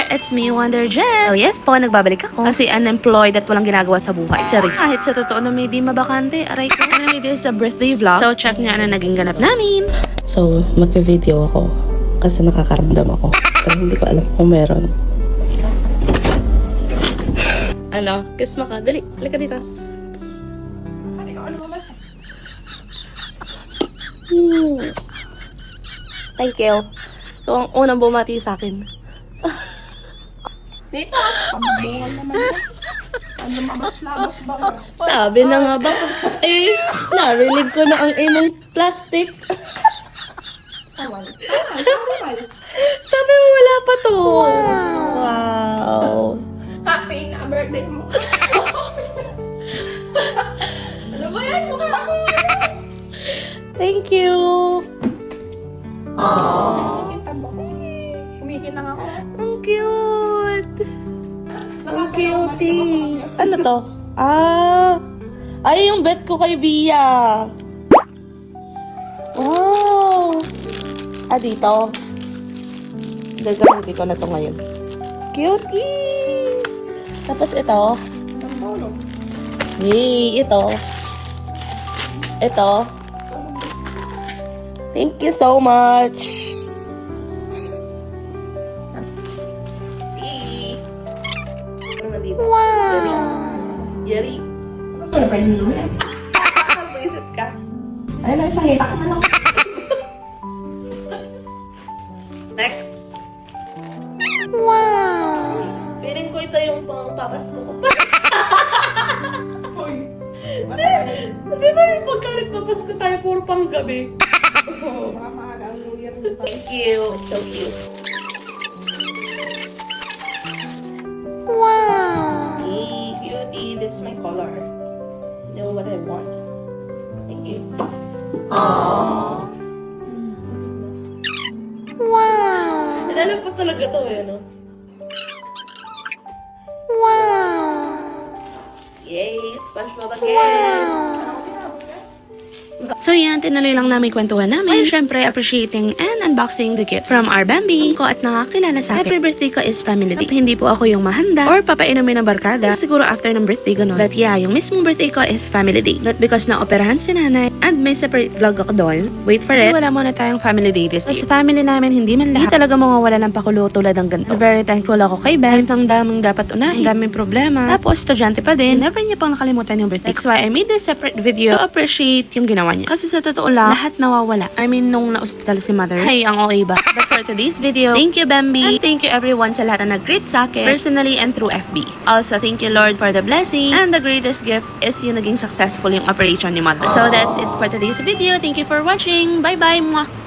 It's me, Wonder Jen. Oh yes po, nagbabalik ako kasi unemployed at walang ginagawa sa buhay. Charis. Kahit sa totoo na may di mabakante, aray ko. Anyway, this is a birthday vlog. So check nga na naging ganap namin. So, magka-video ako kasi nakakaramdam ako. Pero hindi ko alam kung meron. Ano? Kiss mo ka. Dali. Halika dito. Thank you. Ito ang unang bumati sa akin. Dito! Pambungan naman yan. Ano mabas-labas ba ka? Sabi na nga ba? Eh, narinig ko na ang imong plastic. Sawal. Sawal. Sabi mo wala pa to. Wow. Happy na birthday mo. Ano ba yan? Mukha ako. Thank you. Tamba ko. Kumikinang ako. Ang cute. Ang cutie. Ano to? Ay, yung bet ko kay Bia. Wow. Dito. Gagamitin ko na to ngayon. Cutie. Tapos ito. Yay, ito. Ito. Thank you so much. Wow! Yari. Gusto na pa yung nilo yan. Visit ka. Ayun na, isang hita ka na lang. Next. Wow! Piling ko ito yung pang-papasko ko. Uy. Di ba yung pagka nagpapasko tayo, puro pang gabi? Baka maaga ang New Year. Thank you. So cute. Wow! Hey, cutie. This is my color. You know what I want. Thank you. Aww. Wow! Alam po talaga to eh, no? Wow! Yay! SpongeBob again! So yan, tinuloy lang namin kwentuhan namin. And syempre, appreciating and unboxing the gift from our Bambi ko at nakakilala sa akin. Happy birthday ko is family day. Hindi po ako yung mahanda or papainumin ng barkada. Siguro after ng birthday ganun. But yeah, yung mismong birthday ko is family day. Not because na-operahan si nanay and may separate vlog ako doon. Wait for it. Wala muna tayong family day this year. Sa family namin, hindi man lahat. Hindi talaga mawawala ng pakulo tulad ng ganito. Very thankful ako kay Ben. Kahit ang daming dapat unahin. Ang daming problema. Tapos, estudyante pa din. Never niya pang nakalimutan yung birthday. That's why I made this separate video to appreciate yung ginawa niya. Kasi sa totoo lang, lahat nawawala. I mean, nung na-hospital si mother, ay, ang OA ba? But for today's video, thank you, Bambi. And thank you everyone sa lahat na nag-greet sa akin, personally and through FB. Also, thank you, Lord, for the blessing. And the greatest gift is yung naging successful yung operation ni mother. So, that's it for today's video. Thank you for watching. Bye-bye!